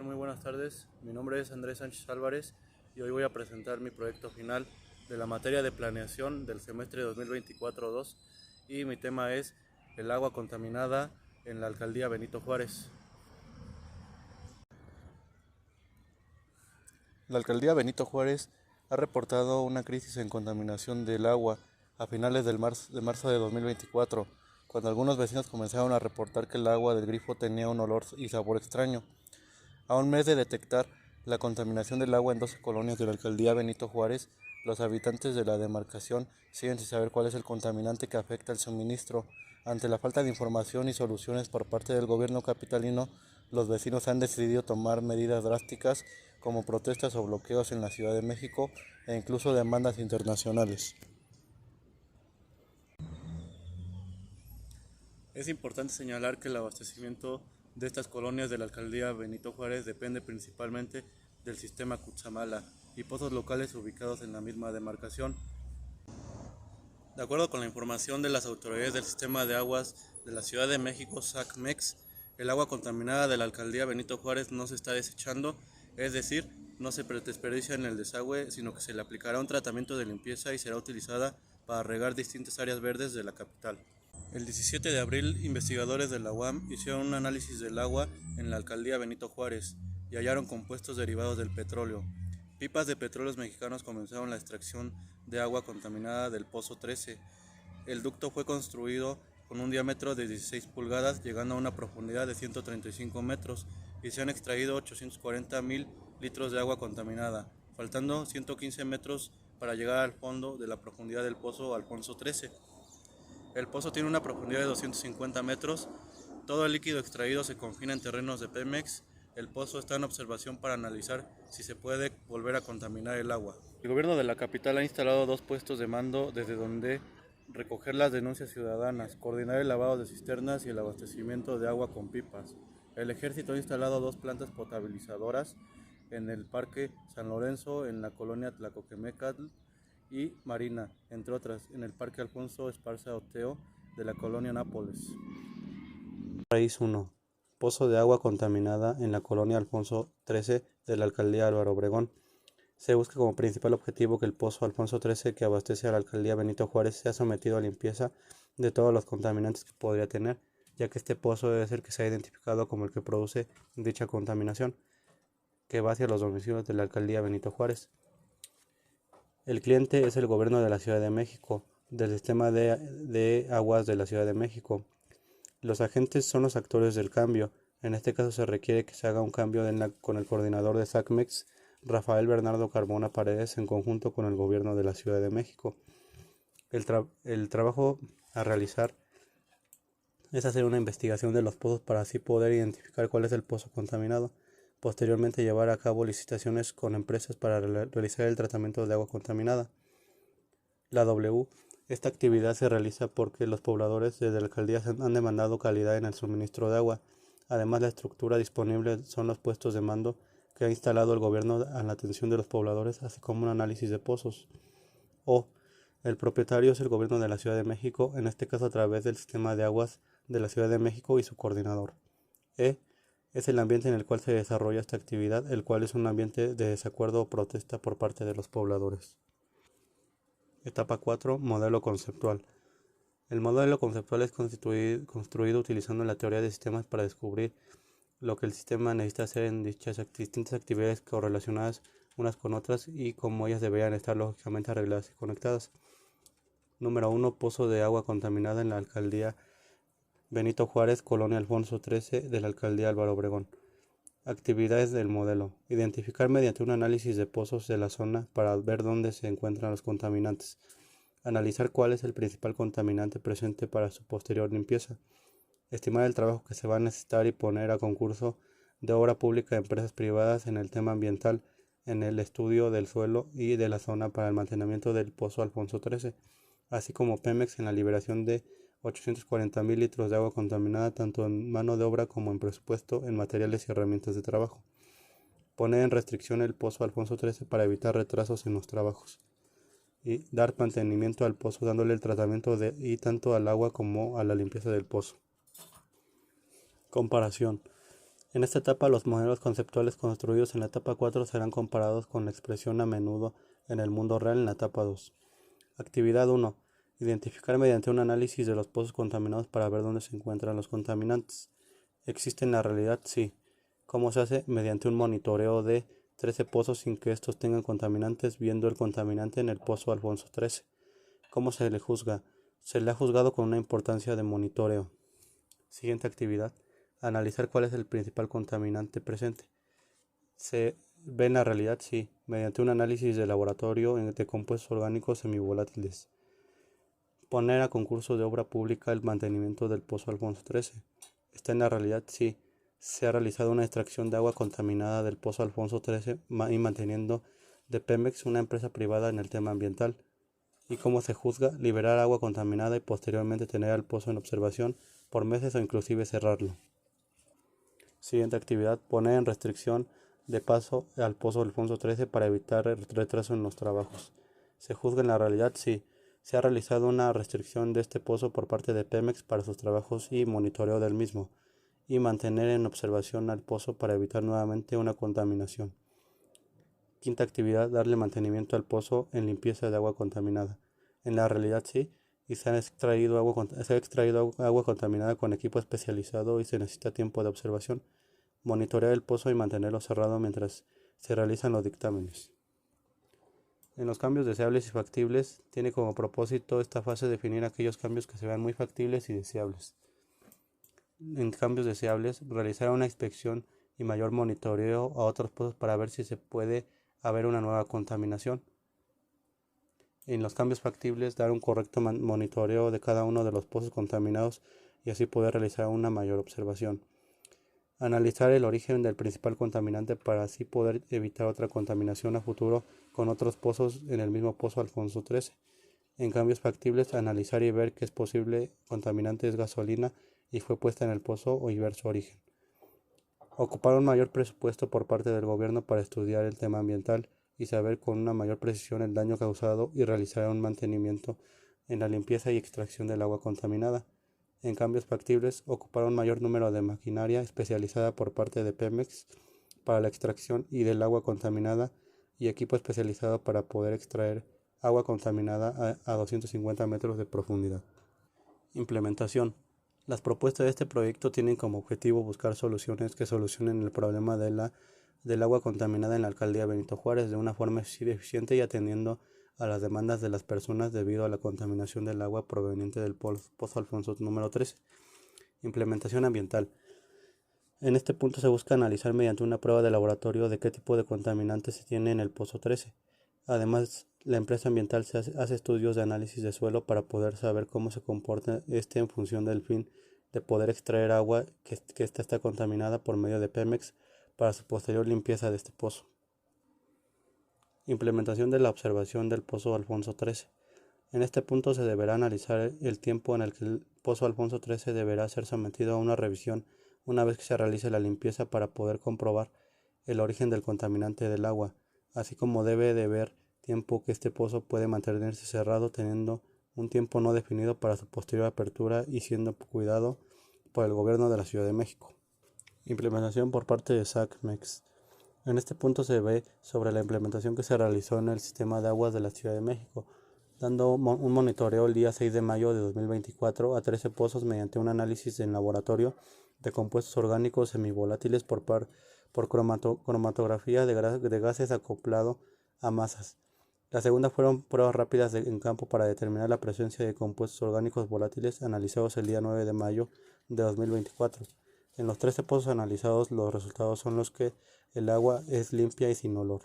Muy buenas tardes, mi nombre es Andrés Sánchez Álvarez y hoy voy a presentar mi proyecto final de la materia de planeación del semestre 2024-2 y mi tema es el agua contaminada en la alcaldía Benito Juárez. La alcaldía Benito Juárez ha reportado una crisis en contaminación del agua a finales de marzo de 2024, cuando algunos vecinos comenzaron a reportar que el agua del grifo tenía un olor y sabor extraño. A un mes de detectar la contaminación del agua en 12 colonias de la alcaldía Benito Juárez, los habitantes de la demarcación siguen sin saber cuál es el contaminante que afecta el suministro. Ante la falta de información y soluciones por parte del gobierno capitalino, los vecinos han decidido tomar medidas drásticas como protestas o bloqueos en la Ciudad de México e incluso demandas internacionales. Es importante señalar que el abastecimiento de estas colonias de la alcaldía Benito Juárez depende principalmente del sistema Cutzamala y pozos locales ubicados en la misma demarcación. De acuerdo con la información de las autoridades del sistema de aguas de la Ciudad de México, SACMEX, el agua contaminada de la alcaldía Benito Juárez no se está desechando, es decir, no se desperdicia en el desagüe, sino que se le aplicará un tratamiento de limpieza y será utilizada para regar distintas áreas verdes de la capital. El 17 de abril, investigadores de la UAM hicieron un análisis del agua en la alcaldía Benito Juárez y hallaron compuestos derivados del petróleo. Pipas de petróleos mexicanos comenzaron la extracción de agua contaminada del Pozo 13. El ducto fue construido con un diámetro de 16 pulgadas, llegando a una profundidad de 135 metros, y se han extraído 840,000 litros de agua contaminada, faltando 115 metros para llegar al fondo de la profundidad del Pozo Alfonso 13. El pozo tiene una profundidad de 250 metros. Todo el líquido extraído se confina en terrenos de Pemex. El pozo está en observación para analizar si se puede volver a contaminar el agua. El gobierno de la capital ha instalado 2 puestos de mando desde donde recoger las denuncias ciudadanas, coordinar el lavado de cisternas y el abastecimiento de agua con pipas. El ejército ha instalado 2 plantas potabilizadoras en el Parque San Lorenzo, en la colonia Tlacoquemecatl y Marina, entre otras, en el Parque Alfonso Esparza Oteo de la colonia Nápoles. Raíz 1. Pozo de agua contaminada en la colonia Alfonso 13 de la alcaldía Álvaro Obregón. Se busca como principal objetivo que el pozo Alfonso 13 que abastece a la alcaldía Benito Juárez sea sometido a limpieza de todos los contaminantes que podría tener, ya que este pozo debe ser que se ha identificado como el que produce dicha contaminación, que va hacia los domicilios de la alcaldía Benito Juárez. El cliente es el gobierno de la Ciudad de México, del sistema de aguas de la Ciudad de México. Los agentes son los actores del cambio. En este caso se requiere que se haga un cambio con el coordinador de SACMEX, Rafael Bernardo Carmona Paredes, en conjunto con el gobierno de la Ciudad de México. El trabajo a realizar es hacer una investigación de los pozos para así poder identificar cuál es el pozo contaminado. Posteriormente llevar a cabo licitaciones con empresas para realizar el tratamiento de agua contaminada. La W. Esta actividad se realiza porque los pobladores desde la alcaldía han demandado calidad en el suministro de agua. Además, la estructura disponible son los puestos de mando que ha instalado el gobierno a la atención de los pobladores, así como un análisis de pozos. O. El propietario es el gobierno de la Ciudad de México, en este caso a través del sistema de aguas de la Ciudad de México y su coordinador. E. Es el ambiente en el cual se desarrolla esta actividad, el cual es un ambiente de desacuerdo o protesta por parte de los pobladores. Etapa 4. Modelo conceptual. El modelo conceptual es construido utilizando la teoría de sistemas para descubrir lo que el sistema necesita hacer en dichas distintas actividades correlacionadas unas con otras y cómo ellas deberían estar lógicamente arregladas y conectadas. Número 1. Pozo de agua contaminada en la alcaldía Benito Juárez, colonia Alfonso 13 de la alcaldía Álvaro Obregón. Actividades del modelo. Identificar mediante un análisis de pozos de la zona para ver dónde se encuentran los contaminantes. Analizar cuál es el principal contaminante presente para su posterior limpieza. Estimar el trabajo que se va a necesitar y poner a concurso de obra pública a empresas privadas en el tema ambiental, en el estudio del suelo y de la zona para el mantenimiento del pozo Alfonso 13, así como Pemex en la liberación de 840,000 litros de agua contaminada tanto en mano de obra como en presupuesto en materiales y herramientas de trabajo. Poner en restricción el pozo Alfonso 13 para evitar retrasos en los trabajos. Y dar mantenimiento al pozo dándole el tratamiento y tanto al agua como a la limpieza del pozo. Comparación. En esta etapa, los modelos conceptuales construidos en la etapa 4 serán comparados con la expresión a menudo en el mundo real en la etapa 2. Actividad 1. Identificar mediante un análisis de los pozos contaminados para ver dónde se encuentran los contaminantes. ¿Existe en la realidad? Sí. ¿Cómo se hace? Mediante un monitoreo de 13 pozos sin que estos tengan contaminantes, viendo el contaminante en el pozo Alfonso 13. ¿Cómo se le juzga? Se le ha juzgado con una importancia de monitoreo. Siguiente actividad. Analizar cuál es el principal contaminante presente. ¿Se ve en la realidad? Sí, mediante un análisis de laboratorio de compuestos orgánicos semivolátiles. Poner a concurso de obra pública el mantenimiento del pozo Alfonso 13. ¿Está en la realidad? Sí. Se ha realizado una extracción de agua contaminada del pozo Alfonso 13 y manteniendo de Pemex, una empresa privada, en el tema ambiental. ¿Y cómo se juzga? Liberar agua contaminada y posteriormente tener al pozo en observación por meses o inclusive cerrarlo. Siguiente actividad. Poner en restricción de paso al pozo Alfonso 13 para evitar el retraso en los trabajos. ¿Se juzga en la realidad? Sí. Se ha realizado una restricción de este pozo por parte de Pemex para sus trabajos y monitoreo del mismo, y mantener en observación al pozo para evitar nuevamente una contaminación. Quinta actividad. Darle mantenimiento al pozo en limpieza de agua contaminada. En la realidad sí, y se ha extraído agua contaminada con equipo especializado y se necesita tiempo de observación, monitorear el pozo y mantenerlo cerrado mientras se realizan los dictámenes. En los cambios deseables y factibles, tiene como propósito esta fase definir aquellos cambios que se vean muy factibles y deseables. En cambios deseables, realizar una inspección y mayor monitoreo a otros pozos para ver si se puede haber una nueva contaminación. En los cambios factibles, dar un correcto monitoreo de cada uno de los pozos contaminados y así poder realizar una mayor observación. Analizar el origen del principal contaminante para así poder evitar otra contaminación a futuro con otros pozos en el mismo pozo Alfonso 13. En cambios factibles, analizar y ver que es posible contaminante es gasolina y fue puesta en el pozo y ver su origen. Ocupar un mayor presupuesto por parte del gobierno para estudiar el tema ambiental y saber con una mayor precisión el daño causado y realizar un mantenimiento en la limpieza y extracción del agua contaminada. En cambios factibles, ocupar un mayor número de maquinaria especializada por parte de Pemex para la extracción y del agua contaminada y equipo especializado para poder extraer agua contaminada a 250 metros de profundidad. Implementación. Las propuestas de este proyecto tienen como objetivo buscar soluciones que solucionen el problema del agua contaminada en la alcaldía Benito Juárez de una forma eficiente y atendiendo a las demandas de las personas debido a la contaminación del agua proveniente del pozo Alfonso número 13. Implementación ambiental. En este punto se busca analizar mediante una prueba de laboratorio de qué tipo de contaminantes se tiene en el pozo 13. Además, la empresa ambiental hace estudios de análisis de suelo para poder saber cómo se comporta este en función del fin de poder extraer agua que está contaminada por medio de Pemex para su posterior limpieza de este pozo. Implementación de la observación del pozo Alfonso 13. En este punto se deberá analizar el tiempo en el que el pozo Alfonso 13 deberá ser sometido a una revisión una vez que se realice la limpieza para poder comprobar el origen del contaminante del agua, así como debe de haber tiempo que este pozo puede mantenerse cerrado teniendo un tiempo no definido para su posterior apertura y siendo cuidado por el gobierno de la Ciudad de México. Implementación por parte de SACMEX. En este punto se ve sobre la implementación que se realizó en el sistema de aguas de la Ciudad de México, dando un monitoreo el día 6 de mayo de 2024 a 13 pozos mediante un análisis en laboratorio de compuestos orgánicos semivolátiles por cromatografía de gases acoplado a masas. La segunda fueron pruebas rápidas en campo para determinar la presencia de compuestos orgánicos volátiles analizados el día 9 de mayo de 2024. En los 13 pozos analizados, los resultados son los que el agua es limpia y sin olor.